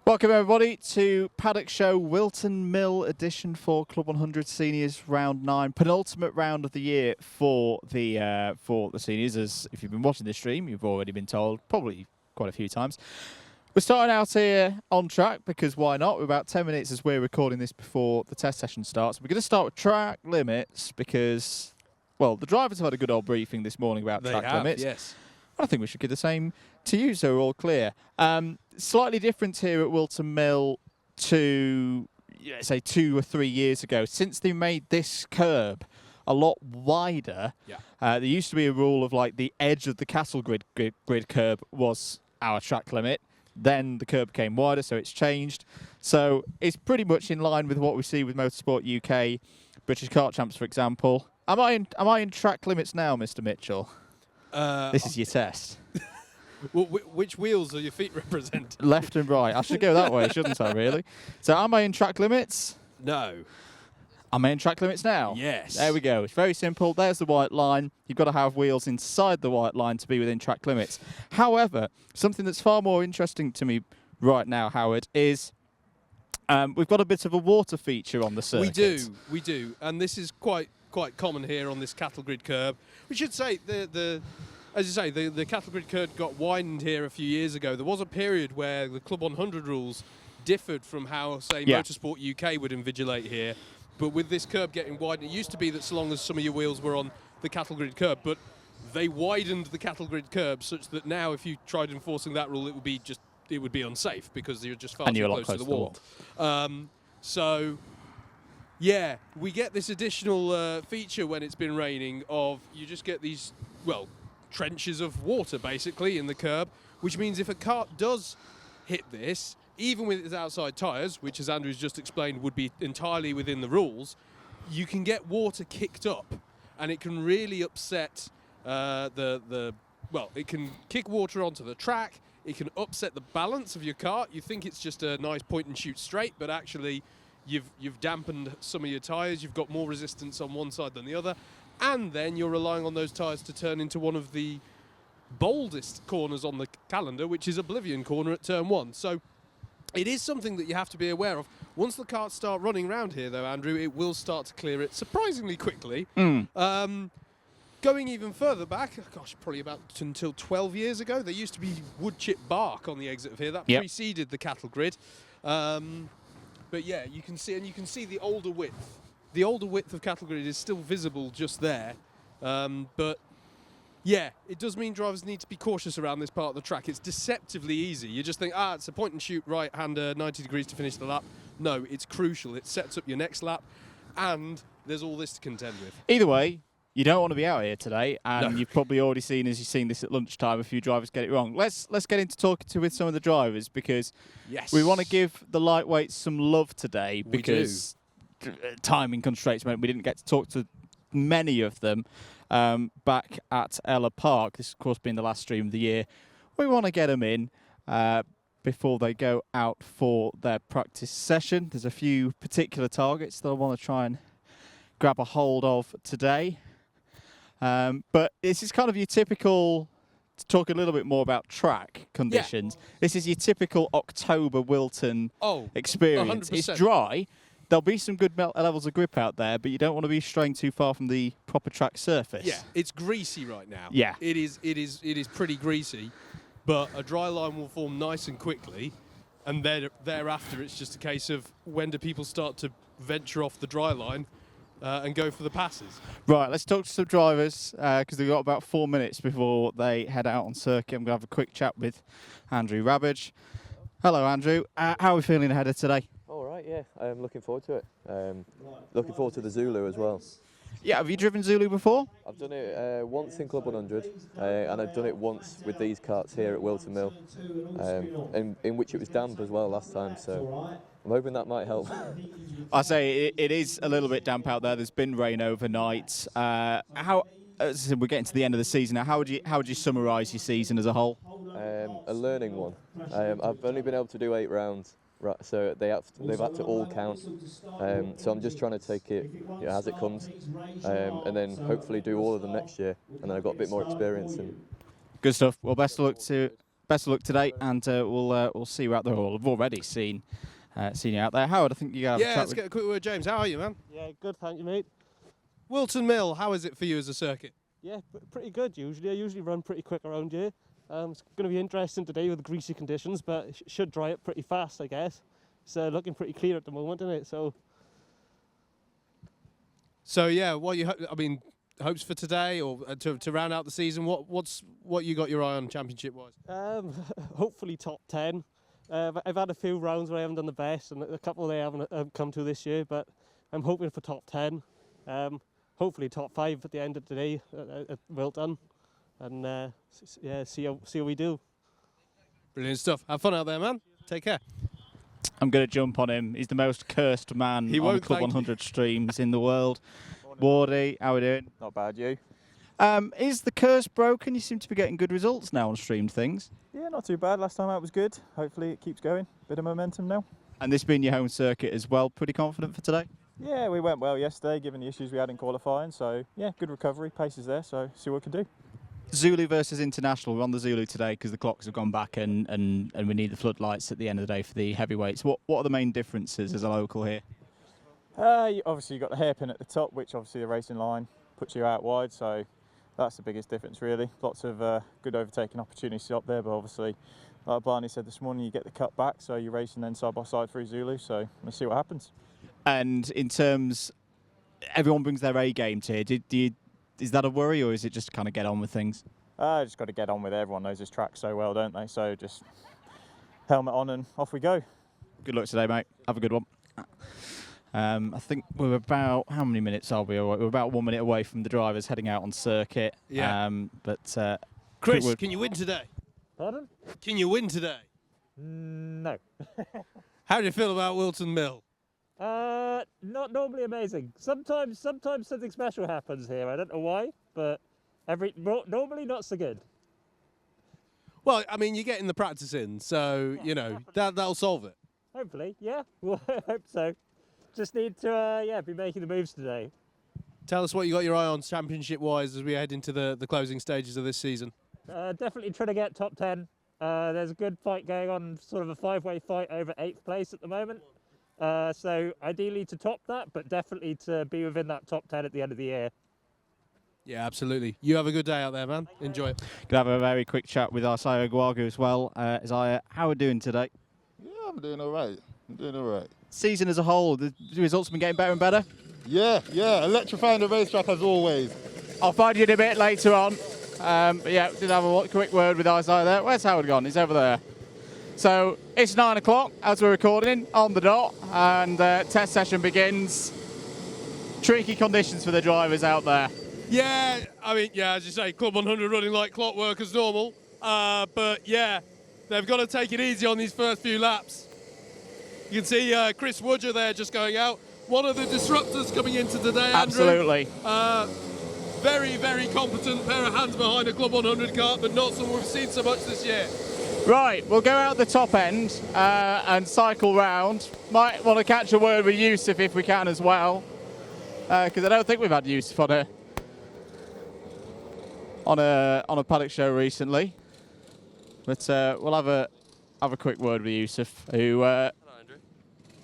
Welcome everybody to Paddock Show Whilton Mill edition for Club 100 Seniors Round 9, penultimate round of the year for the seniors. As if you've been watching this stream, you've already been told probably quite a few times. We're starting out here on track because why not? We're about 10 minutes as we're recording this before the test session starts. We're going to start with track limits because, well, the drivers have had a good old briefing this morning about track limits. Yes. I think we should give the same to you, so we're all clear. Slightly different here at Whilton Mill to, say, 2 or 3 years ago. Since they made this curb a lot wider, there used to be a rule of like the edge of the castle grid curb was our track limit. Then the curb became wider, so it's changed. So it's pretty much in line with what we see with Motorsport UK, British Kart Champs, for example. Am I in track limits now, Mr. Mitchell? This is your test. Well, which wheels are your feet representing? Left and right. I should go that way, shouldn't I, really? So am I in track limits? No. Am I in track limits now? Yes. There we go. It's very simple. There's the white line. You've got to have wheels inside the white line to be within track limits. However, something that's far more interesting to me right now, Howard, is we've got a bit of a water feature on the circuit. We do. And this is quite common here on this cattle grid curb. We should say as you say, the cattle grid curb got widened here a few years ago. There was a period where the Club 100 rules differed from how, say, Motorsport UK would invigilate here. But with this curb getting widened, it used to be that so long as some of your wheels were on the cattle grid curb, but they widened the cattle grid curb such that now if you tried enforcing that rule, it would be unsafe because you're just far too close to the wall. So, yeah, we get this additional feature when it's been raining of you just get these, well, trenches of water basically in the curb, which means if a kart does hit this, even with its outside tyres, which as Andrew's just explained would be entirely within the rules, you can get water kicked up and it can really upset it can kick water onto the track, it can upset the balance of your kart. You think it's just a nice point and shoot straight, but actually you've dampened some of your tyres, you've got more resistance on one side than the other, and then you're relying on those tyres to turn into one of the boldest corners on the calendar, which is Oblivion Corner at turn 1. So it is something that you have to be aware of. Once the karts start running around here, though, Andrew, it will start to clear it surprisingly quickly. Going even further back, gosh, probably about until 12 years ago, there used to be wood chip bark on the exit of here. That preceded the cattle grid. But yeah, you can see the older width. The older width of cattle grid is still visible just there. But yeah, it does mean drivers need to be cautious around this part of the track. It's deceptively easy. You just think, it's a point and shoot right-hander, 90 degrees to finish the lap. No, it's crucial. It sets up your next lap, and there's all this to contend with. Either way, you don't want to be out here today, and you've probably already seen, as you've seen this at lunchtime, a few drivers get it wrong. Let's get into talking with some of the drivers because we want to give the lightweights some love today because timing constraints meant we didn't get to talk to many of them back at Ella Park. This, of course, being the last stream of the year. We want to get them in before they go out for their practice session. There's a few particular targets that I want to try and grab a hold of today. But this is kind of your typical, to talk a little bit more about track conditions, this is your typical October Wilton experience. 100%. It's dry. There'll be some good levels of grip out there, but you don't want to be straying too far from the proper track surface. Yeah, it's greasy right now. Yeah. It is pretty greasy, but a dry line will form nice and quickly, and then thereafter it's just a case of when do people start to venture off the dry line and go for the passes. Right, let's talk to some drivers because they've got about 4 minutes before they head out on circuit. I'm going to have a quick chat with Andrew Rabbage. Hello, Andrew. How are we feeling ahead of today? All right, yeah. I'm looking forward to it. Looking forward to the Zulu as well. Yeah, have you driven Zulu before? I've done it once in Club 100, and I've done it once with these karts here at Whilton Mill, in which it was damp as well last time, so I'm hoping that might help. I say it is a little bit damp out there. There's been rain overnight. We're getting to the end of the season now. How would you summarise your season as a whole? A learning one. I've only been able to do 8 rounds. Right, so they've had to all count, so I'm just trying to take it as it comes, and then hopefully do all of them next year, and then I've got a bit more experience. Good stuff. Well, best of luck best of luck today, and we'll see you out there. I've already seen you out there. Howard, I think you got Yeah, let's get a quick word. James, how are you, man? Yeah, good, thank you, mate. Whilton Mill, how is it for you as a circuit? Yeah, pretty good usually. I usually run pretty quick around here. It's going to be interesting today with the greasy conditions, but it should dry up pretty fast, I guess. It's looking pretty clear at the moment, isn't it? So yeah, hopes for today or to round out the season. What you got your eye on championship wise? Hopefully top 10. I've had a few rounds where I haven't done the best, and a couple they haven't come to this year, but I'm hoping for top 10. Hopefully top 5 at the end of the day at Whilton, and see how we do. Brilliant stuff. Have fun out there, man. Take care. I'm going to jump on him. He's the most cursed man on the Club 100 streams in the world. Wardy, how are we doing? Not bad, you? Is the curse broken? You seem to be getting good results now on streamed things. Yeah, not too bad. Last time out was good. Hopefully it keeps going. Bit of momentum now. And this being your home circuit as well, pretty confident for today? Yeah, we went well yesterday, given the issues we had in qualifying. So, yeah, good recovery. Pace is there, so see what we can do. Zulu versus International. We're on the Zulu today because the clocks have gone back and we need the floodlights at the end of the day for the heavyweights. What are the main differences as a local here? Obviously, you've got the hairpin at the top, which obviously the racing line puts you out wide. So that's the biggest difference, really. Lots of good overtaking opportunities up there, but obviously, like Barney said this morning, you get the cut back, so you're racing then side by side through Zulu. So we'll see what happens. And in terms, everyone brings their A game to here. Is that a worry, or is it just kind of get on with things? Just got to get on with it. Everyone knows this track so well, don't they? So just helmet on and off we go. Good luck today, mate. Have a good one. I think we're about, how many minutes are we? We're about 1 minute away from the drivers heading out on circuit. Yeah. Chris, can you win today? Pardon? Can you win today? No. How do you feel about Whilton Mill? Not normally amazing. Sometimes something special happens here. I don't know why, but normally not so good. Well, I mean, you're getting the practice in, so you know that'll solve it. Hopefully, yeah. Well, I hope so. Just need to be making the moves today. Tell us what you got your eye on championship-wise as we head into the closing stages of this season. Definitely trying to get top 10. There's a good fight going on, sort of a 5-way fight over 8th place at the moment. So ideally to top that, but definitely to be within that top 10 at the end of the year. Yeah, absolutely. You have a good day out there, man. Enjoy it. Could have a very quick chat with Isaiah Guagu as well. Isaiah, how are we doing today? Yeah, I'm doing all right. Season as a whole, the results have been getting better and better? Yeah, electrifying the racetrack as always. I'll find you in a bit later on. But yeah, did have a quick word with Isaiah there. Where's Howard gone? He's over there. So it's 9 o'clock as we're recording on the dot, and test session begins. Tricky conditions for the drivers out there. Yeah, I mean, as you say, Club 100 running like clockwork as normal. But yeah, they've got to take it easy on these first few laps. You can see Chris Woodger there just going out. One of the disruptors coming into today, Absolutely. Andrew. Very, very competent pair of hands behind a Club 100 kart, but not someone we've seen so much this year. Right, we'll go out the top end and cycle round. Might want to catch a word with Yusuf if we can as well, because I don't think we've had Yusuf on a paddock show recently. But we'll have a quick word with Yusuf, who hello, Andrew.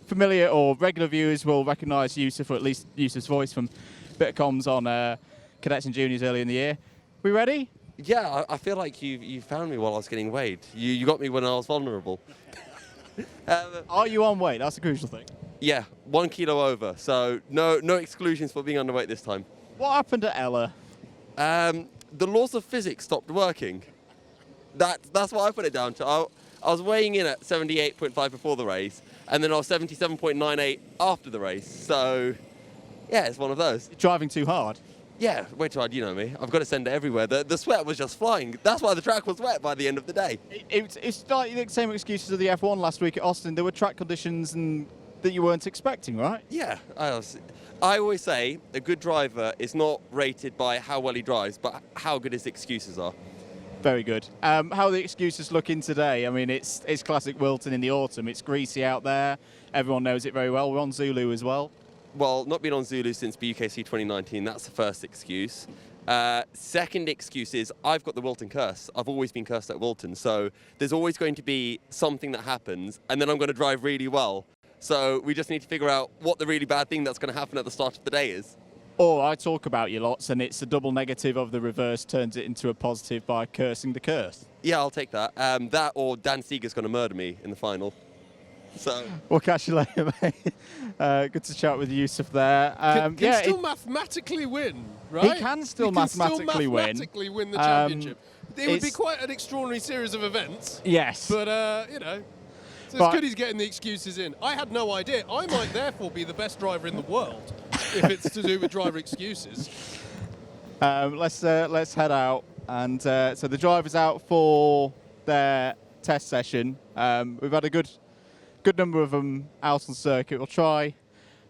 Familiar or regular viewers will recognise Yusuf, or at least Yusuf's voice from a bit of comms on Cadets and Juniors early in the year. We ready? Yeah, I feel like you found me while I was getting weighed. You got me when I was vulnerable. Are you on weight? That's the crucial thing. Yeah, 1 kilo over. So no exclusions for being underweight this time. What happened to Ella? The laws of physics stopped working. That's what I put it down to. I was weighing in at 78.5 before the race, and then I was 77.98 after the race. So yeah, it's one of those. You're driving too hard. Yeah, way too hard, you know me. I've got to send it everywhere. The sweat was just flying. That's why the track was wet by the end of the day. It's like the same excuses of the F1 last week at Austin. There were track conditions that you weren't expecting, right? Yeah. I always say a good driver is not rated by how well he drives, but how good his excuses are. Very good. How are the excuses looking today? I mean, it's classic Whilton in the autumn. It's greasy out there. Everyone knows it very well. We're on Zulu as well. Well, not been on Zulu since BUKC 2019, that's the first excuse. Second excuse is I've got the Whilton curse. I've always been cursed at Whilton, so there's always going to be something that happens, and then I'm going to drive really well. So we just need to figure out what the really bad thing that's going to happen at the start of the day is. Or I talk about you lots, and it's a double negative of the reverse turns it into a positive by cursing the curse. Yeah, I'll take that. That or Dan Seeger's going to murder me in the final. So we'll catch you later, mate. Good to chat with Yusuf there. Can still mathematically win, right? He can still mathematically win the championship. It would be quite an extraordinary series of events. Yes. But, you know, it's good he's getting the excuses in. I had no idea. I might therefore be the best driver in the world if it's to do with driver excuses. Let's head out. And so the driver's out for their test session. We've had a good number of them out on circuit. We'll try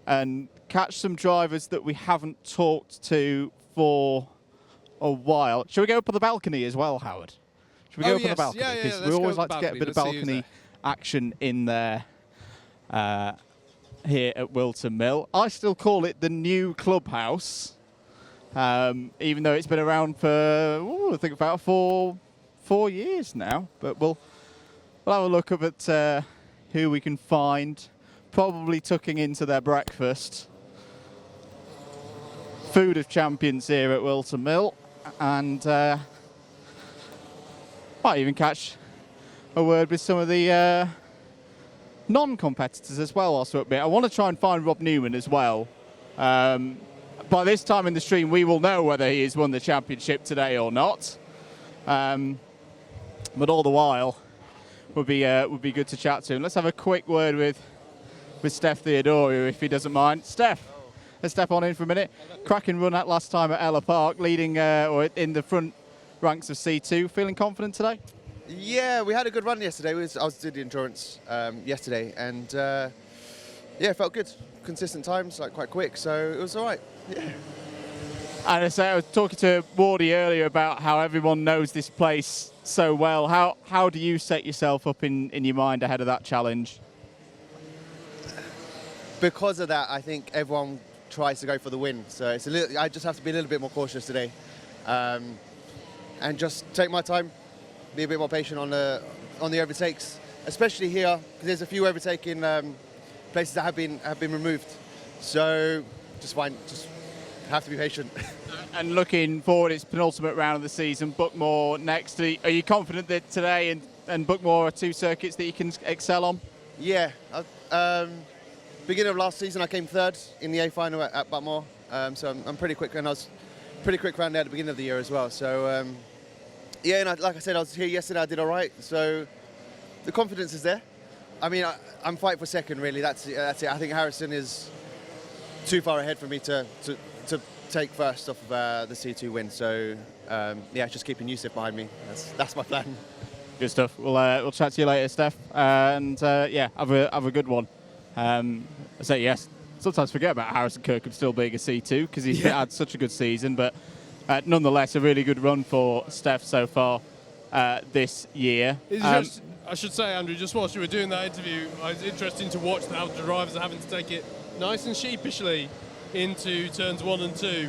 and catch some drivers that we haven't talked to for a while. Shall we go up on the balcony as well, Howard? Should we go up on the balcony? Because we always like to get a bit of balcony action in there here at Whilton Mill. I still call it the new clubhouse, even though it's been around for, I think, about four years now. But we'll have a look up at who we can find, probably tucking into their breakfast. Food of champions here at Whilton Mill, and might even catch a word with some of the non-competitors as well whilst we're up here. I want to try and find Rob Newman as well. By this time in the stream, we will know whether he has won the championship today or not. But all the while, would be good to chat to him. Let's have a quick word with Steph Theodorio, if he doesn't mind. Steph, let's step on in for a minute. Cracking run at last time at Ella Park, leading or in the front ranks of C2. Feeling confident today? Yeah, we had a good run yesterday. I was doing the endurance yesterday, and yeah, it felt good. Consistent times, like quite quick, so it was all right. Yeah. And I was talking to Wardy earlier about how everyone knows this place so well. How do you set yourself up in your mind ahead of that challenge? Because of that, I think everyone tries to go for the win. So it's I just have to be a little bit more cautious today, and just take my time, be a bit more patient on the overtakes, especially here because there's a few overtaking places that have been removed. So just have to be patient. And looking forward, it's penultimate round of the season. Bookmore next. Are you confident that today and Bookmore are two circuits that you can excel on? Yeah. Beginning of last season, I came third in the A final at Bookmore. So I'm pretty quick, and I was pretty quick round there at the beginning of the year as well. So yeah, and like I said, I was here yesterday. I did all right. So the confidence is there. I mean, I'm fighting for second, really. That's it. I think Harrison is too far ahead for me to take first off of the C2 win. So yeah, just keeping Yusuf behind me. That's my plan. Good stuff. We'll chat to you later, Steph. And yeah, have a good one. I say yes. Sometimes forget about Harrison Kirkham still being a C2 because he's had such a good season, but nonetheless, a really good run for Steph so far this year. I should say, Andrew, just whilst you were doing that interview, it was interesting to watch how the drivers are having to take it nice and sheepishly into turns 1 and 2.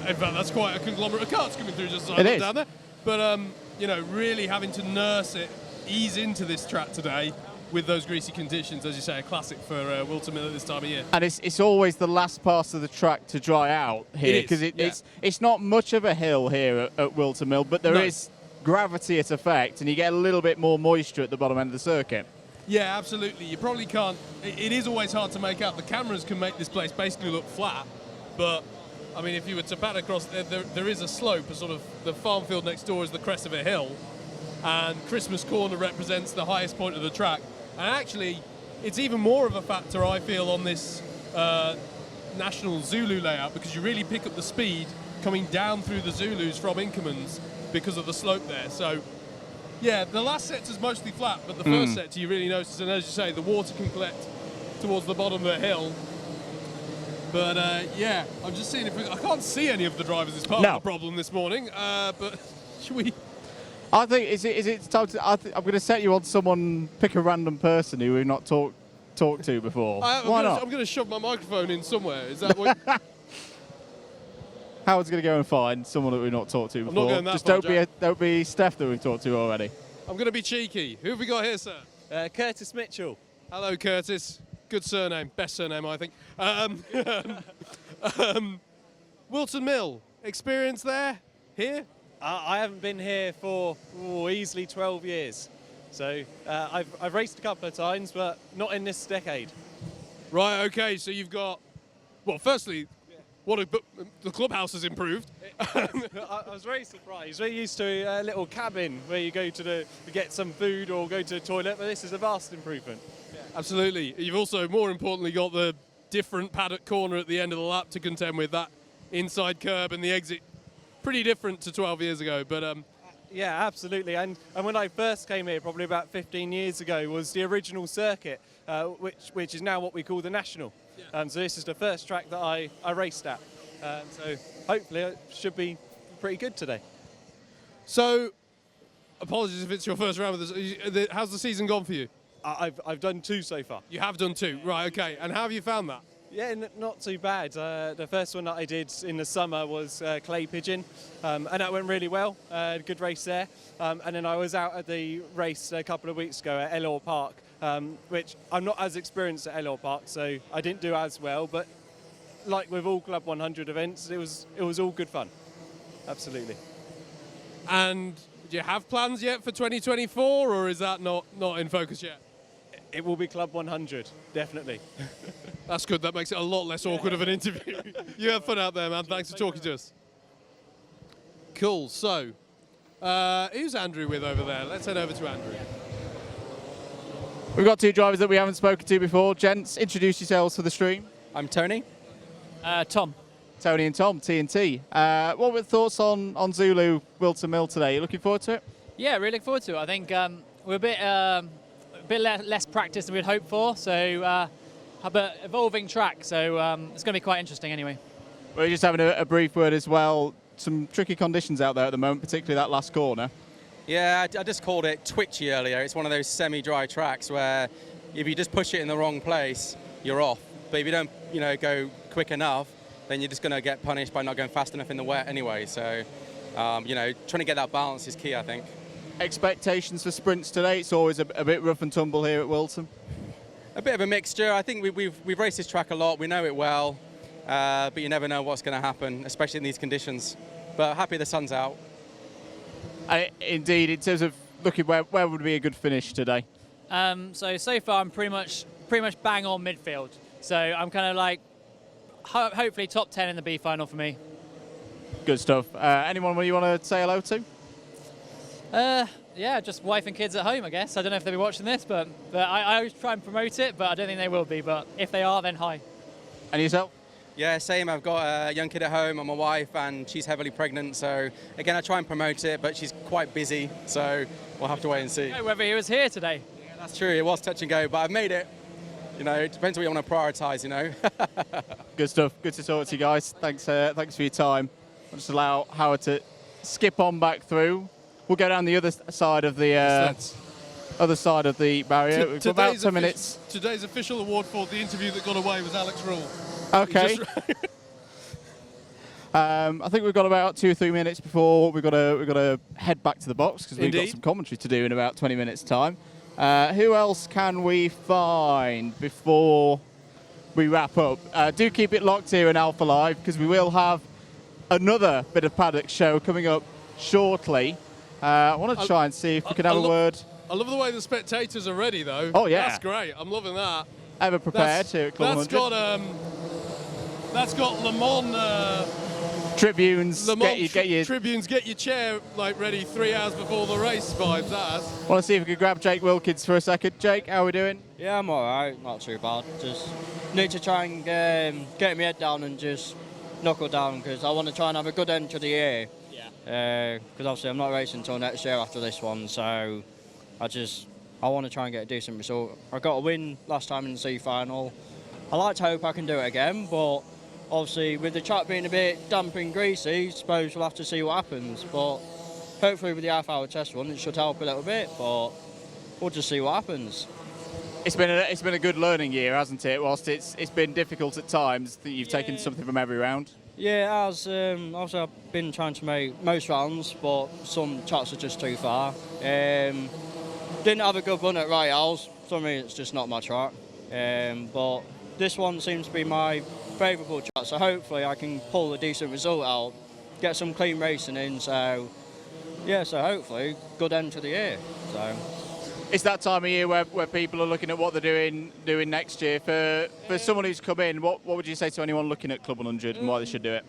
In fact, that's quite a conglomerate of cars coming through just down there. But, you know, really having to nurse it, ease into this track today with those greasy conditions, as you say, a classic for Whilton Mill at this time of year. And it's always the last part of the track to dry out here because it's not much of a hill here at Whilton Mill, but there is gravity at effect, and you get a little bit more moisture at the bottom end of the circuit. Yeah, absolutely. You probably can't. It is always hard to make out. The cameras can make this place basically look flat, but I mean, if you were to pat across, there is a slope. A sort of the farm field next door is the crest of a hill, and Christmas Corner represents the highest point of the track. And actually, it's even more of a factor, I feel, on this national Zulu layout because you really pick up the speed coming down through the Zulus from Inkermans because of the slope there. So, yeah, the last sector's mostly flat, but the first sector you really notice, and as you say, the water can collect towards the bottom of the hill. But, yeah, I'm just seeing I can't see any of the drivers as part of the problem this morning, but should we... I think it's time to. I'm going to set you on someone. Pick a random person who we've not talked to before. Why not? I'm going to shove my microphone in somewhere. Is that what? Howard's going to go and find someone that we've not talked to before. not going that Just far, don't be Steph that we've talked to already. I'm going to be cheeky. Who have we got here, sir? Curtis Mitchell. Hello, Curtis. Good surname. Best surname, I think. Whilton Mill. Experience there? Here? I haven't been here for easily 12 years. So I've raced a couple of times, but not in this decade. Right, okay. So you've got... Well, firstly, the clubhouse has improved. I was very surprised. We're used to a little cabin where you go to get some food or go to the toilet, but this is a vast improvement. Yeah. Absolutely. You've also, more importantly, got the different paddock corner at the end of the lap to contend with. That inside curb and the exit, pretty different to 12 years ago. But yeah, absolutely. And when I first came here, probably about 15 years ago, was the original circuit, which is now what we call the National. Yeah. So this is the first track that I raced at. So hopefully it should be pretty good today. So, apologies if it's your first round with this. How's the season gone for you? I've done 2 so far. You have done 2, right? Okay. And how have you found that? Yeah, not too bad. The first one that I did in the summer was Clay Pigeon, and that went really well. Good race there. And then I was out at the race a couple of weeks ago at Ellore Park, which I'm not as experienced at Ellore Park, so I didn't do as well. But like with all Club 100 events, it was all good fun. Absolutely. And do you have plans yet for 2024, or is that not in focus yet? It will be Club 100, definitely. That's good. That makes it a lot less awkward of an interview. You have fun out there, man. Thanks for talking to us. Cool. So, who's Andrew with over there? Let's head over to Andrew. We've got 2 drivers that we haven't spoken to before. Gents, introduce yourselves for the stream. I'm Tony. Tom. Tony and Tom, TNT. What were the thoughts on Zulu Whilton Mill today? You looking forward to it? Yeah, really looking forward to it. I think we're a bit less practice than we'd hoped for, so but evolving track, so it's going to be quite interesting anyway. We're just having a brief word as well. Some tricky conditions out there at the moment, particularly that last corner. Yeah, I just called it twitchy earlier. It's one of those semi-dry tracks where if you just push it in the wrong place, you're off. But if you don't, go quick enough, then you're just going to get punished by not going fast enough in the wet anyway. So, trying to get that balance is key, I think. Expectations for sprints today? It's always a bit rough and tumble here at Whilton. A bit of a mixture. I think we've raced this track a lot. We know it well, but you never know what's going to happen, especially in these conditions. But happy the sun's out. Indeed, in terms of looking where would be a good finish today? So far I'm pretty much bang on midfield. So I'm kind of like hopefully top 10 in the B final for me. Good stuff. Anyone you want to say hello to? Yeah, just wife and kids at home, I guess. I don't know if they'll be watching this, but I always try and promote it, but I don't think they will be. But if they are, then hi. And yourself? Yeah, same. I've got a young kid at home and my wife, and she's heavily pregnant. So, again, I try and promote it, but she's quite busy. So we'll have to wait and see. Whether he was here today. Yeah, that's true. It was touch and go, but I've made it. It depends what you want to prioritise, Good stuff. Good to talk to you guys. Thanks for your time. I'll just allow Howard to skip on back through. We'll go down the other side of the barrier. We've got about 10 minutes. Today's official award for the interview that got away was Alex Rule. Okay. I think we've got about 2 or 3 minutes before we've got to head back to the box because we've got some commentary to do in about 20 minutes' time. Who else can we find before we wrap up? Do keep it locked here in Alpha Live because we will have another bit of Paddock show coming up shortly. I want to try and see if we can have a word. I love the way the spectators are ready, though. Oh, yeah. That's great. I'm loving that. Ever prepared here at Club 100. That's got Le Mans Tribunes. Tribunes, get your chair ready 3 hours before the race vibes. Want to see if we could grab Jake Wilkins for a second. Jake, how are we doing? Yeah, I'm all right. Not too bad. Just need to try and get my head down and just knuckle down because I want to try and have a good end to the year. Because obviously I'm not racing until next year after this one, so I want to try and get a decent result. I got a win last time in the C final. I like to hope I can do it again, but obviously with the track being a bit damp and greasy, I suppose we'll have to see what happens. But hopefully with the half-hour test run, it should help a little bit. But we'll just see what happens. It's been a good learning year, hasn't it? Whilst it's been difficult at times, you've taken something from every round. Yeah, as obviously I've been trying to make most rounds, but some tracks are just too far. Didn't have a good run at Royals. For me, it's just not my track. But this one seems to be my favourable track, so hopefully I can pull a decent result out, get some clean racing in. So yeah, so hopefully good end to the year. So. It's that time of year where people are looking at what they're doing next year. For someone who's come in, what would you say to anyone looking at Club 100 and why they should do it?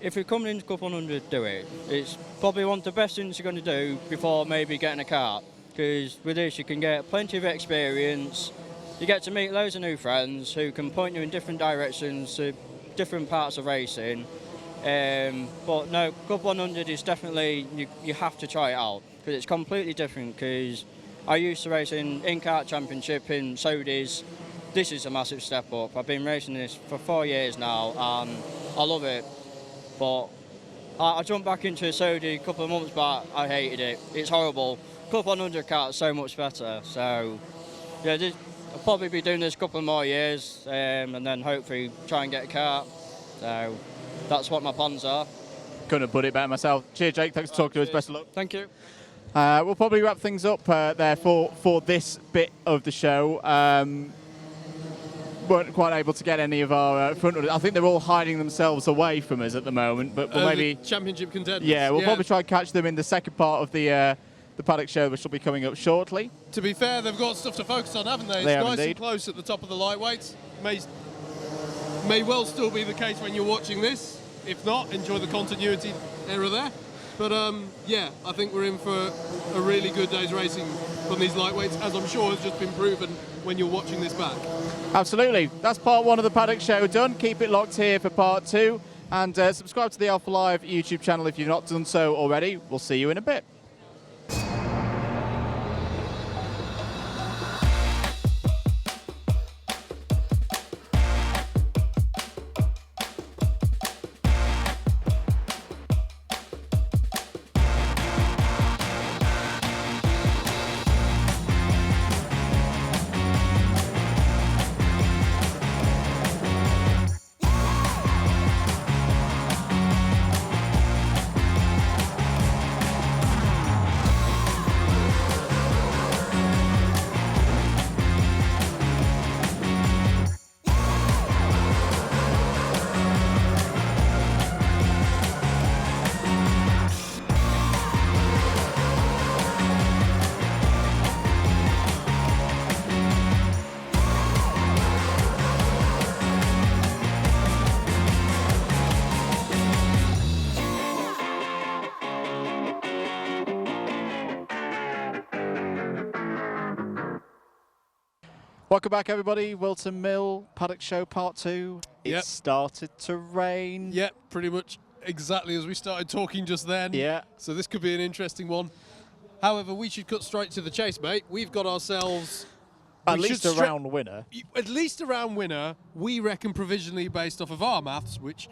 If you're coming into Club 100, do it. It's probably one of the best things you're going to do before maybe getting a kart. Because with this you can get plenty of experience, you get to meet loads of new friends who can point you in different directions to different parts of racing. But no, Club 100 is definitely, you have to try it out, because it's completely different. Because I used to race in kart championship in Saudis. This is a massive step up. I've been racing this for 4 years now and I love it. But I jumped back into Saudi a couple of months back, I hated it. It's horrible. Club 100 kart is so much better. So yeah, I'll probably be doing this a couple more years and then hopefully try and get a kart. So that's what my plans are. Couldn't have put it better myself. Cheers, Jake. Thanks for talking to us. Best of luck. Thank you. We'll probably wrap things up there for this bit of the show. Weren't quite able to get any of our front runners. I think they're all hiding themselves away from us at the moment. But we'll maybe championship contenders. Yeah, we'll probably try and catch them in the second part of the Paddock show, which will be coming up shortly. To be fair, they've got stuff to focus on, haven't they? It's nice and close at the top of the lightweights. May well still be the case when you're watching this. If not, enjoy the continuity error there. But yeah, I think we're in for a really good day's racing from these lightweights, as I'm sure has just been proven when you're watching this back. Absolutely. That's part one of the Paddock show done. Keep it locked here for part two. And subscribe to the Alpha Live YouTube channel if you've not done so already. We'll see you in a bit. Welcome back, everybody. Whilton Mill, Paddock Show Part 2. It started to rain. Yep, pretty much exactly as we started talking just then. Yeah. So this could be an interesting one. However, we should cut straight to the chase, mate. We've got ourselves... At least a round winner. At least a round winner, we reckon provisionally based off of our maths, which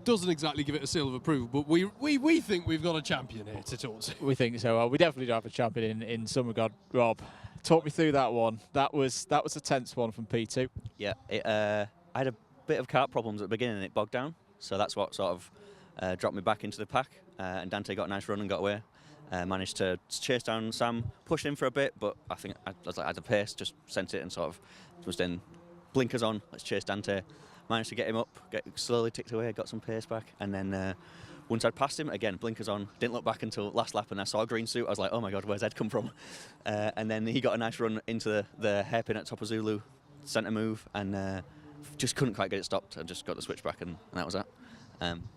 doesn't exactly give it a seal of approval, but we think we've got a champion here to talk to. We think so. We definitely do have a champion in some regard. Rob, talk me through that one. That was a tense one from P2. Yeah, I had a bit of kart problems at the beginning and it bogged down, so that's what sort of dropped me back into the pack, and Dante got a nice run and got away. Managed to chase down Sam, pushed him for a bit, but I think I had the pace, just sent it and sort of was then blinkers on, let's chase Dante. Managed to get him up, slowly ticked away, got some pace back, and then once I'd passed him, again, blinkers on, didn't look back until last lap, and I saw a green suit, I was like, oh my god, where's Ed come from? And then he got a nice run into the hairpin at top of Zulu, centre move, and just couldn't quite get it stopped. I just got the switch back, and that was that.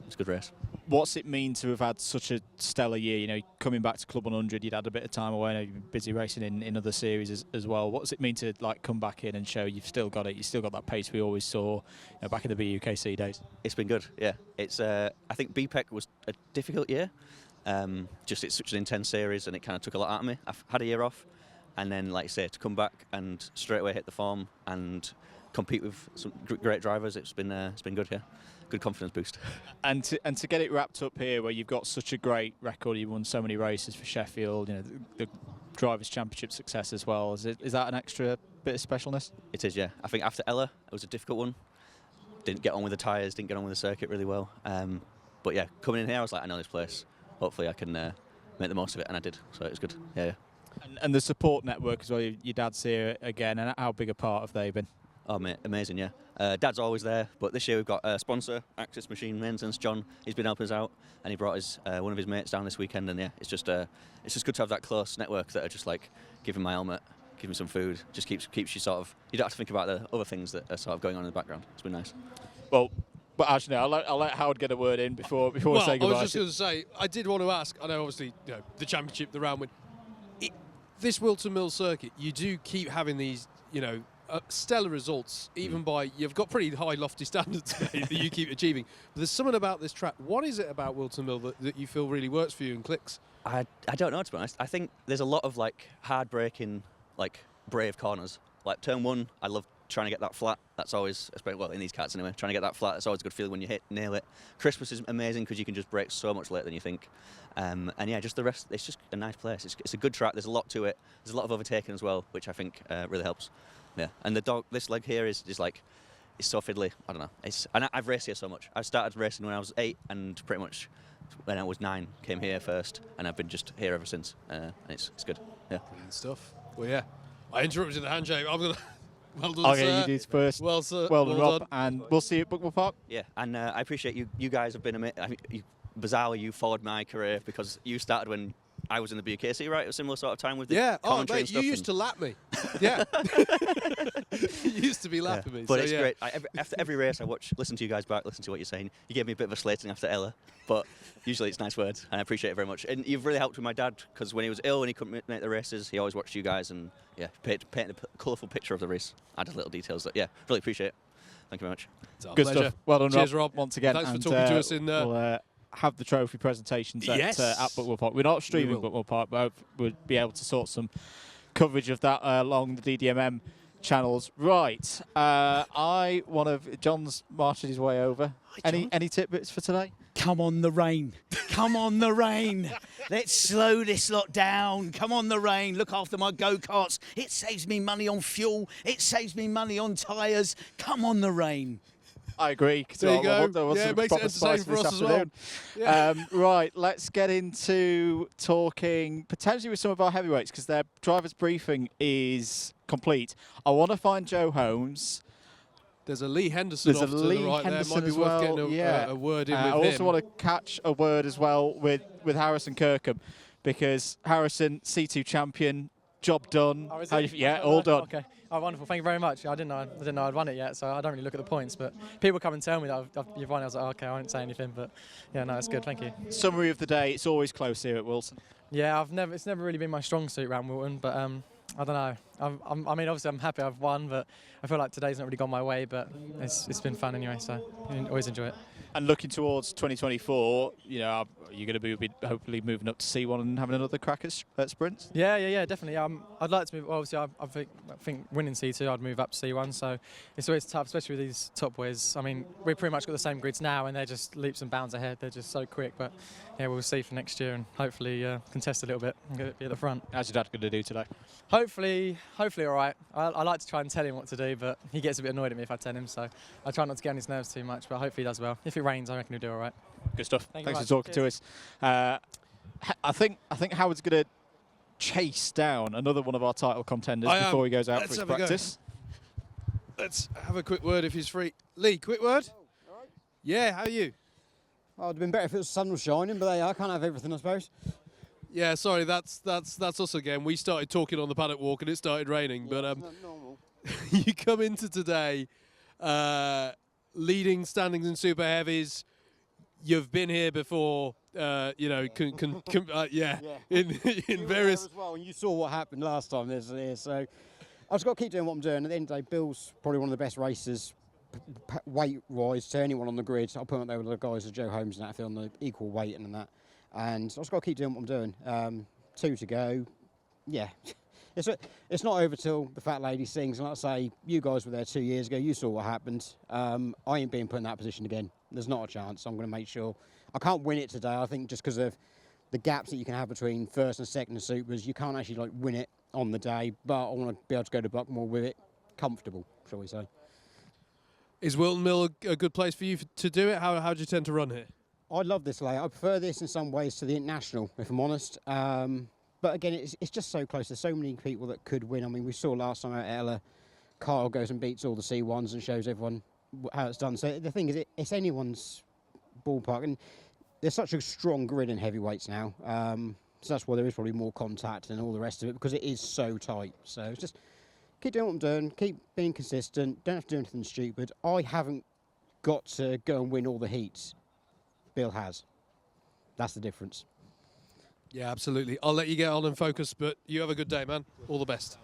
It's a good race. What's it mean to have had such a stellar year? You know, coming back to Club 100, you'd had a bit of time away. You've been busy racing in other series as well. What does it mean to like come back in and show you've still got it? You've still got that pace we always saw, back in the BUKC days. It's been good. Yeah, it's. I think BPEC was a difficult year. Just it's such an intense series, and it kind of took a lot out of me. I've had a year off, and then, like I say, to come back and straight away hit the form and compete with some great drivers, it's been good. Yeah. Good confidence boost. And to get it wrapped up here, where you've got such a great record, you've won so many races for Sheffield, the Drivers' Championship success as well. Is that an extra bit of specialness? It is, yeah. I think after Ella, it was a difficult one. didn't get on with the tyres, didn't get on with the circuit really well. But yeah, coming in here, I was like, I know this place. Hopefully I can make the most of it, and I did. So it was good. Yeah. And the support network as well. Your dad's here again, and how big a part have they been? Oh, mate, amazing, yeah. Dad's always there, but this year we've got a sponsor, Axis Machine Maintenance, John. He's been helping us out, and he brought his one of his mates down this weekend, and yeah, it's just good to have that close network that are just like, give him my helmet, give him some food, just keeps you sort of, you don't have to think about the other things that are sort of going on in the background. It's been nice. Well, but actually, I'll let Howard get a word in before we say goodbye. I was just going to say, I did want to ask, I know obviously, the championship, the round win, this Whilton Mill circuit, you do keep having these, stellar results, even by, you've got pretty high lofty standards mate, that you keep achieving. But there's something about this track. What is it about Whilton Mill that you feel really works for you and clicks? I don't know, to be honest. I think there's a lot of like hard braking, like brave corners. Like turn 1, I love trying to get that flat. That's always, well, in these karts anyway, trying to get that flat, that's always a good feeling when you nail it. Christmas is amazing because you can just brake so much later than you think. And yeah, just the rest, it's just a nice place. It's a good track, there's a lot to it. There's a lot of overtaking as well, which I think really helps. Yeah, and this leg here is like, it's so fiddly. I don't know. And I've raced here so much. I started racing when I was 8, and pretty much when I was 9, came here first, and I've been just here ever since. And it's good. Yeah. Brilliant stuff. Well, yeah, I interrupted the handshake. I'm gonna. Well done, Okay, sir. you did first. Well, sir. Well done, Rob. And we'll see you at Buckmore Park. Yeah, and I appreciate you. You guys have been amazing. I mean, bizarrely, you followed my career because you started when I was in the BKC, right? At a similar sort of time with the commentary and stuff. You used to lap me. Yeah. You used to be lapping me. But so it's yeah. great. After every race, I listen to you guys back, listen to what you're saying. You gave me a bit of a slating after Ella, but usually it's nice words, and I appreciate it very much. And you've really helped with my dad, because when he was ill and he couldn't make the races, he always watched you guys and, yeah, painted a colourful picture of the race. Added little details that, yeah, really appreciate it. Thank you very much. Good stuff. Well done, Cheers, Rob. Once again. Thanks for talking to us in... We'll have the trophy presentations at Buckmore Park. We're not streaming Buckmore Park, but we'll be able to sort some coverage of that along the DDMM channels. Right. John's marching his way over. Hi, any tidbits for today? Come on the rain. Come on the rain. Let's slow this lot down. Come on the rain. Look after my go-karts. It saves me money on fuel. It saves me money on tyres. Come on the rain. I agree. There you go. Yeah, it makes it entertaining for us as well. Yeah. Right, let's get into talking potentially with some of our heavyweights, because their driver's briefing is complete. I want to find Joe Holmes. There's a Lee Henderson off to the right there. Might be worth getting a word in with him. I also want to catch a word as well with Harrison Kirkham, because Harrison, C2 champion, job done. Oh, is all done. Okay. Oh, wonderful. Thank you very much. I didn't know I'd won it yet, so I don't really look at the points. But people come and tell me that you've won. I was like, okay, I won't say anything. But yeah, no, it's good. Thank you. Summary of the day. It's always close here at Wilson. Yeah, it's never really been my strong suit around Wilton, but I don't know. I mean, obviously I'm happy I've won, but I feel like today's not really gone my way. But it's been fun anyway, so I always enjoy it. And looking towards 2024, you're going to be hopefully moving up to C1 and having another crack at sprints. Yeah, definitely. I'd like to move. Obviously, I think winning C2, I'd move up to C1. So it's always tough, especially with these top boys. I mean, we've pretty much got the same grids now, and they're just leaps and bounds ahead. They're just so quick. But yeah, we'll see for next year, and hopefully contest a little bit and be at the front. How's your dad going to do today? Hopefully all right. I like to try and tell him what to do, but he gets a bit annoyed at me if I tell him. So I try not to get on his nerves too much. But hopefully he does well. If it rains, I reckon he'll do all right. Good stuff. Thanks for talking to us. I think Howard's going to chase down another one of our title contenders before he goes out for his practice. Let's have a quick word if he's free. Lee, quick word. All right. Yeah, how are you? Oh, it'd have been better if the sun was shining, but I can't have everything, I suppose. Yeah, sorry, that's us again. We started talking on the paddock walk and it started raining, but it's not normal. You come into today leading standings in super heavies. You've been here before, in various. As well, and you saw what happened last time. So I've just got to keep doing what I'm doing. At the end of the day, Bill's probably one of the best racers, weight-wise, to anyone on the grid. I'll put him up there with the guys of Joe Holmes and that, on the equal weight and that. And I've just got to keep doing what I'm doing. 2 to go. Yeah. It's not over till the fat lady sings. And like I say, you guys were there 2 years ago. You saw what happened. I ain't being put in that position again. There's not a chance. I'm going to make sure. I can't win it today. I think just because of the gaps that you can have between first and second and supers, you can't actually win it on the day. But I want to be able to go to Buckmore with it comfortable, shall we say. Is Whilton Mill a good place for you to do it? How do you tend to run here? I love this layout. I prefer this in some ways to the International, if I'm honest. But again, it's just so close. There's so many people that could win. I mean, we saw last time at Ella, Kyle goes and beats all the C1s and shows everyone how it's done. So the thing is, it's anyone's ballpark. And there's such a strong grid in heavyweights now. So that's why there is probably more contact and all the rest of it, because it is so tight. So it's just keep doing what I'm doing, keep being consistent, don't have to do anything stupid. I haven't got to go and win all the heats. Bill has. That's the difference. Yeah, absolutely. I'll let you get on and focus, but you have a good day, man. All the best.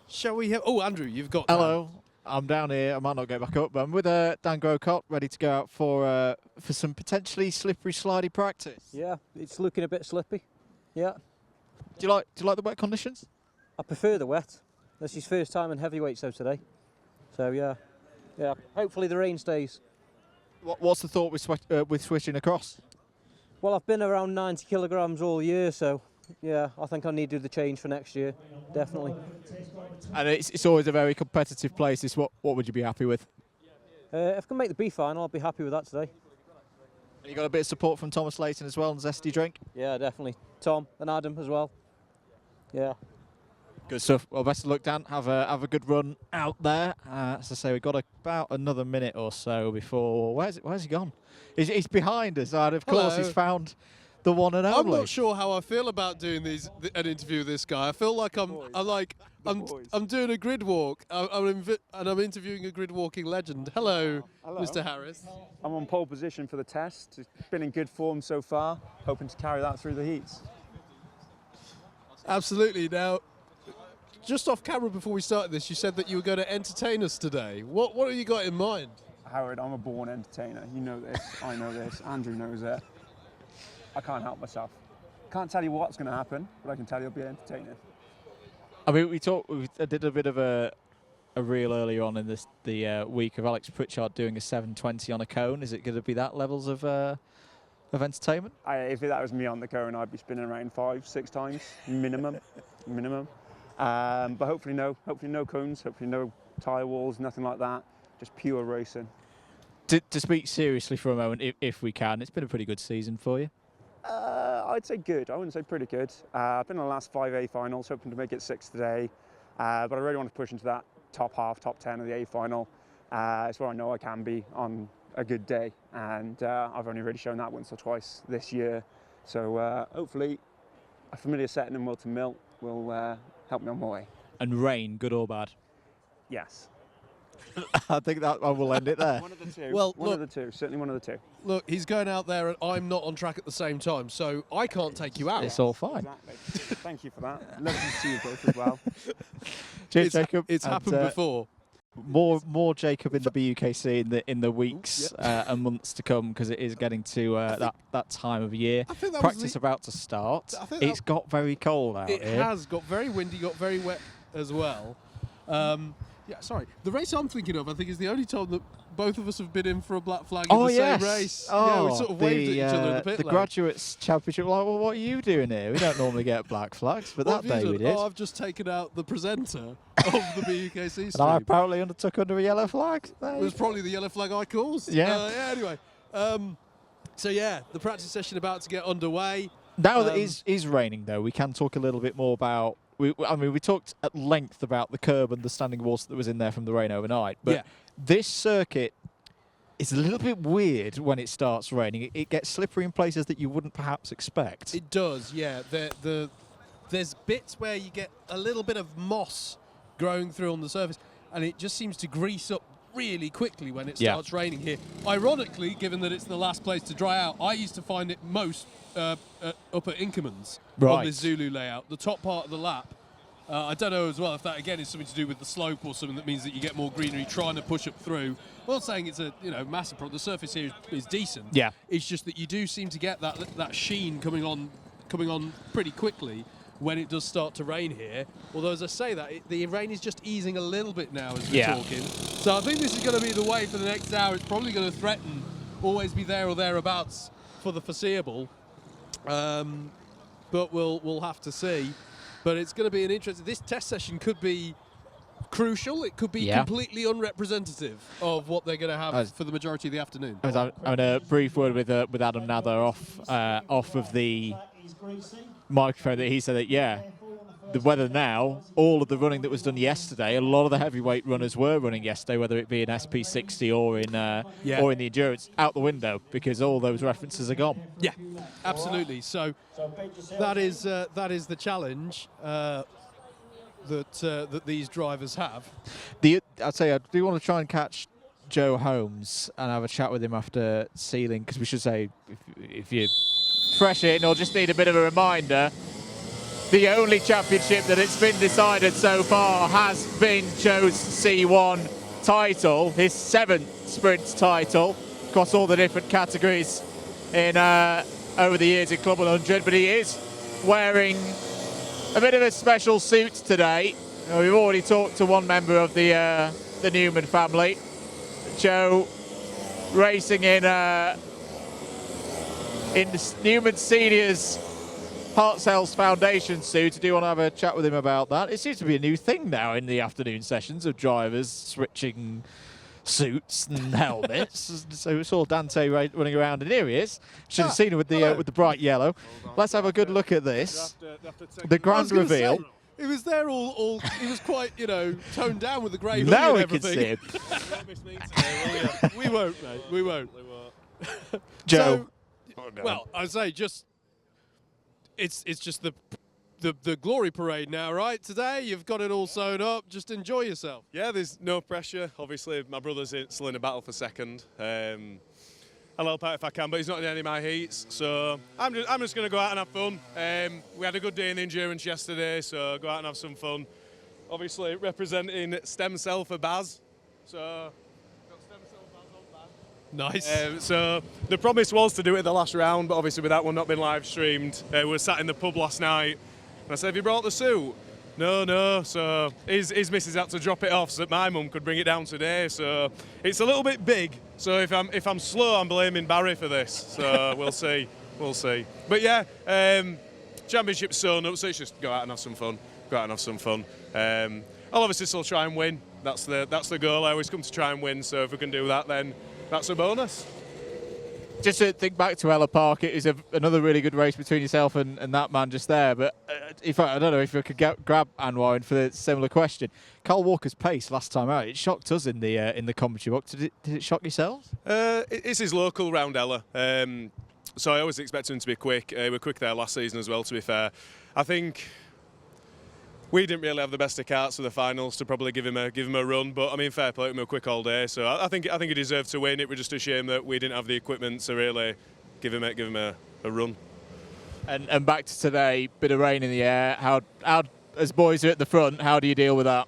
Shall we have... Oh, Andrew, you've got... Hello. I'm down here. I might not get back up, but I'm with Dan Grocott, ready to go out for some potentially slippery, slidey practice. Yeah, it's looking a bit slippy. Yeah. Do you like the wet conditions? I prefer the wet. This is first time in heavyweights though today. So yeah. Hopefully the rain stays. What's the thought with switching across? Well, I've been around 90 kilograms all year, so yeah, I think I need to do the change for next year, definitely. And it's always a very competitive place. What would you be happy with? If I can make the B final, I'll be happy with that today. You got a bit of support from Thomas Layton as well and Zesty Drink? Yeah, definitely. Tom and Adam as well. Yeah. Good stuff. Well, best of luck, Dan. Have a good run out there. As I say, we've got about another minute or so before... Where's he gone? He's behind us, and of course he's found the one and only. I'm not sure how I feel about doing an interview with this guy. I feel like I'm doing a grid walk. I'm interviewing a grid walking legend. Hello, Mr. Harris. I'm on pole position for the test. It's been in good form so far. Hoping to carry that through the heats. Absolutely. Now, just off camera before we started this, you said that you were going to entertain us today. What have you got in mind? Howard, I'm a born entertainer. You know this. I know this. Andrew knows it. I can't help myself. Can't tell you what's going to happen, but I can tell you it'll be entertaining. I mean, we did a bit of a reel earlier on in the week of Alex Pritchard doing a 720 on a cone. Is it going to be that levels of entertainment? If that was me on the cone, I'd be spinning around 5-6 times minimum, but hopefully no cones, hopefully no tyre walls, nothing like that. Just pure racing. To speak seriously for a moment, if we can, it's been a pretty good season for you. I'd say good. I wouldn't say pretty good. I've been in the last 5 A finals, hoping to make it 6 today. But I really want to push into that top half, top 10 of the A final. It's where I know I can be on a good day. And I've only really shown that once or twice this year. So hopefully a familiar setting in Whilton Mill will help me on my way. And rain, good or bad? Yes. I think that I will end it there. One of the two. Well, one of the two. Certainly one of the two. Look, he's going out there and I'm not on track at the same time, so I can't take you out. It's all fine. Exactly. Thank you for that. Lovely to see you both as well. Cheers, Jacob. It's happened before. More Jacob in the BUKC in the weeks and months to come, because it is getting to that time of year. Practice about to start. It's got very cold out here. It has got very windy, got very wet as well. Yeah, sorry. The race I'm thinking of, I think, is the only time that both of us have been in for a black flag in the same race. Yeah, we sort of waved at each other in the pit the lane. Graduates Championship. Like, well, what are you doing here? We don't normally get black flags, but that day we did. Oh, I've just taken out the presenter of the BUKC stream. And I proudly undertook under a yellow flag. It was probably the yellow flag I caused. Yeah. Anyway, so yeah, the practice session about to get underway. Now that it is raining, though, we can talk a little bit more about. We talked at length about the curb and the standing water that was in there from the rain overnight. But this circuit is a little bit weird when it starts raining. It gets slippery in places that you wouldn't perhaps expect. It does, yeah. There's bits where you get a little bit of moss growing through on the surface, and it just seems to grease up really quickly when it starts raining here. Ironically, given that it's the last place to dry out, I used to find it most up at Inkerman's on this Zulu layout, the top part of the lap. I don't know as well if that again is something to do with the slope or something that means that you get more greenery trying to push up through. I'm not saying it's a massive problem. The surface here is decent. Yeah. It's just that you do seem to get that sheen coming on pretty quickly when it does start to rain here. Although, as I say that, the rain is just easing a little bit now as we're talking. So I think this is going to be the way for the next hour. It's probably going to threaten always be there or thereabouts for the foreseeable. But we'll have to see. But it's going to be an interesting... This test session could be crucial. It could be completely unrepresentative of what they're going to have for the majority of the afternoon. I was having a brief word with Adam Nather off of the microphone. That he said that the weather now, all of the running that was done yesterday, a lot of the heavyweight runners were running yesterday, whether it be in SP60 or in the endurance, out the window because all those references are gone. Yeah, absolutely. So that is the challenge that these drivers have. I'd say I do want to try and catch Joe Holmes and have a chat with him after sealing, because we should say, if you're fresh in or just need a bit of a reminder, the only championship that it's been decided so far has been Joe's C1 title, his 7th sprint title across all the different categories in over the years in Club 100. But he is wearing a bit of a special suit today. We've already talked to one member of the Newman family, Joe, racing in Newman Senior's Heart Cells Foundation suit. I do want to have a chat with him about that. It seems to be a new thing now in the afternoon sessions of drivers switching suits and helmets. So we saw Dante running around, and here he is. Should have seen him with the bright yellow. Let's have a good look at this. The grand reveal. He was there all he was quite, toned down with the grey hoodie Now and we can see him. We won't, mate. We won't. Joe. Well, I'd say it's just the glory parade now, right? Today you've got it all sewn up. Just enjoy yourself. Yeah, there's no pressure. Obviously, my brother's still in a battle for second. I'll help out if I can, but he's not in any of my heats. So I'm just going to go out and have fun. We had a good day in the endurance yesterday, so go out and have some fun. Obviously, representing Stem Cell for Baz. So got Stem Cell Baz on Baz. Nice. So the promise was to do it at the last round, but obviously with that one not being live streamed, we were sat in the pub last night, and I said, "Have you brought the suit?" No. So his missus had to drop it off so that my mum could bring it down today. So it's a little bit big. So if I'm slow, I'm blaming Barry for this. So we'll see. But yeah, championship's sewn up, so it's just go out and have some fun. I'll obviously still try and win. That's the goal. I always come to try and win. So if we can do that, then that's a bonus. Just to think back to Ella Park, it is another really good race between yourself and that man just there. But I don't know if I could grab Anwar in for the similar question. Carl Walker's pace last time out, it shocked us in the commentary box. Did it shock yourselves? It's his local round Ella. So I always expect him to be quick. We were quick there last season as well, to be fair. I think we didn't really have the best of carts for the finals to probably give him a run, but I mean, fair play, we were quick all day, so I think he deserved to win. It was just a shame that we didn't have the equipment to really give him a run. And back to today, bit of rain in the air. How as boys are at the front, how do you deal with that?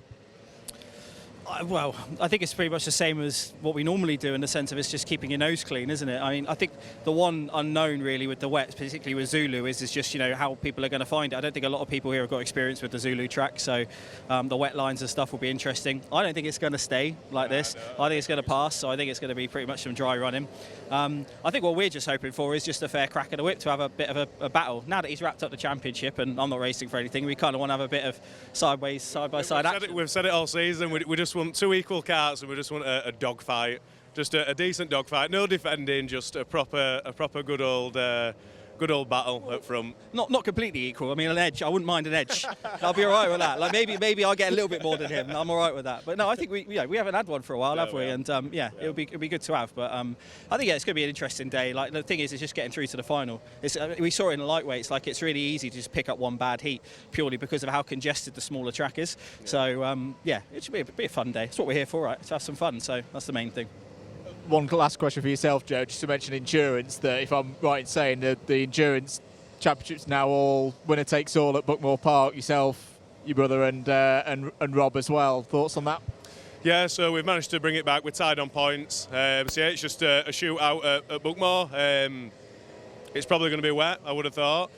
Well, I think it's pretty much the same as what we normally do in the sense of it's just keeping your nose clean, isn't it? I mean, I think the one unknown really with the wets, particularly with Zulu, is just, how people are going to find it. I don't think a lot of people here have got experience with the Zulu track, so the wet lines and stuff will be interesting. I don't think it's going to stay like this. I think it's going to pass, so I think it's going to be pretty much some dry running. I think what we're just hoping for is just a fair crack at the whip to have a bit of a battle. Now that he's wrapped up the championship and I'm not racing for anything, we kind of want to have a bit of side-by-side action. We've said it all season. We just want two equal carts and we just want a dog fight, just a decent dog fight, no defending, just a proper good old battle up front. Not completely equal. I mean, an edge. I wouldn't mind an edge. I'll be all right with that. Like maybe I'll get a little bit more than him. I'm all right with that. But no, I think we haven't had one for a while, have we? And it'll be good to have. But I think it's going to be an interesting day. Like the thing is, it's just getting through to the final. We saw it in the lightweights. Like it's really easy to just pick up one bad heat purely because of how congested the smaller track is. So it should be a fun day. It's what we're here for, right? To have some fun. So that's the main thing. One last question for yourself, Joe, just to mention endurance, that if I'm right in saying that the endurance championships now all winner takes all at Buckmore Park, yourself, your brother and Rob as well. Thoughts on that? Yeah, so we've managed to bring it back. We're tied on points. So it's just a shootout at Buckmore. It's probably going to be wet, I would have thought.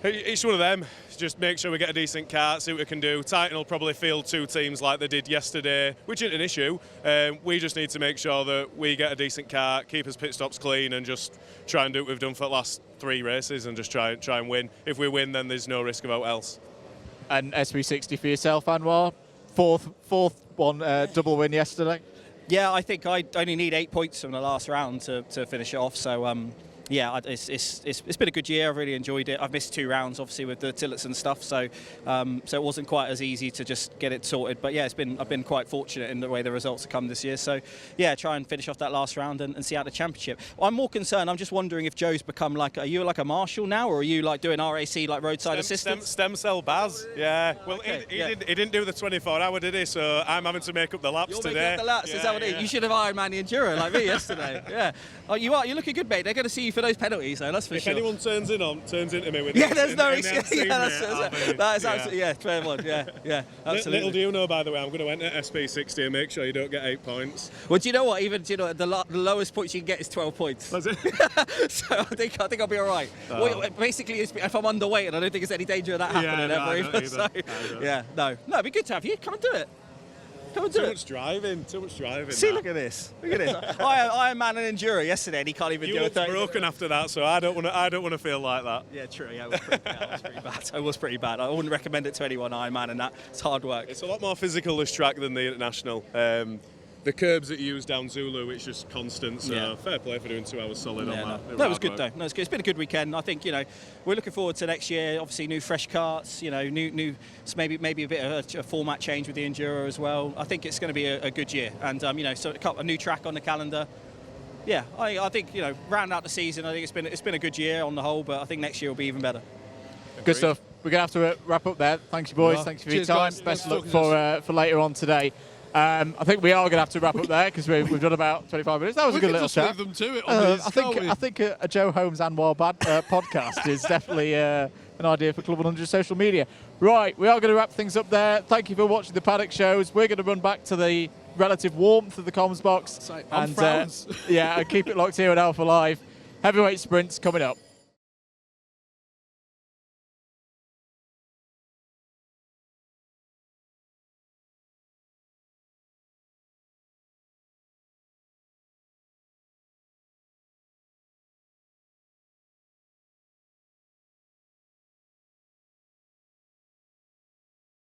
Each one of them, just make sure we get a decent kart, see what we can do. Titan will probably field two teams like they did yesterday, which isn't an issue. We just need to make sure that we get a decent kart, keep us pit stops clean, and just try and do what we've done for the last 3 races and just try and win. If we win, then there's no risk of out else. And SP60 for yourself, Anwar. fourth one double win yesterday. Yeah, I think I only need 8 points from the last round to finish it off. So yeah, it's been a good year. I've really enjoyed it. I've missed 2 rounds, obviously, with the Tillotson and stuff, so it wasn't quite as easy to just get it sorted. But yeah, I've been quite fortunate in the way the results have come this year. So yeah, try and finish off that last round and see out the championship. I'm more concerned. I'm just wondering if Joe's become are you like a marshal now, or are you like doing RAC like roadside assistance? Stem cell Baz. Yeah. Well, okay, he didn't do the 24-hour, did he? So I'm having to make up the laps today. Making up the laps. Is that what it is? You should have Iron Man the Enduro like me yesterday. Yeah. Oh, you are. You're looking good, mate. They're going to see you for those penalties, though. That's for sure. If anyone turns into me with there's no excuse. That's absolutely fair one. Yeah, absolutely. Little do you know, by the way, I'm going to enter SP60 and make sure you don't get 8 points. Well, do you know what? The lowest points you can get is 12 points. That's it. So I think I'll be all right. Well, basically, if I'm underweight, and I don't think there's any danger of that happening ever either. So, no, it'd be good to have you. Come and do it. Too much driving. See, look at this. Iron Man and Enduro yesterday, and he can't even do it. You looked broken after that, so I don't want to feel like that. Yeah, true. Yeah, it was pretty bad. I wouldn't recommend it to anyone, Iron Man, and that. It's hard work. It's a lot more physical, this track, than the International. The curbs that you use down Zulu, it's just constant, so fair play for doing 2 hours solid on that. No, it was good though. No, it's good. It's been a good weekend. I think we're looking forward to next year. Obviously, new fresh karts. New maybe a bit of a format change with the Enduro as well. I think it's going to be a good year, and so a new track on the calendar. Yeah, I think round out the season. I think it's been a good year on the whole, but I think next year will be even better. Good stuff. We're going to have to wrap up there. Thanks, you boys. Thanks for your time. Guys. Best of luck for later on today. I think we are going to have to wrap up there because we've done about 25 minutes. That was a good little chat. Them to it on I think a Joe Holmes and Wild Bad podcast is definitely an idea for Club100 social media. Right, we are going to wrap things up there. Thank you for watching the Paddock shows. We're going to run back to the relative warmth of the comms box and keep it locked here at Alpha Live. Heavyweight sprints coming up.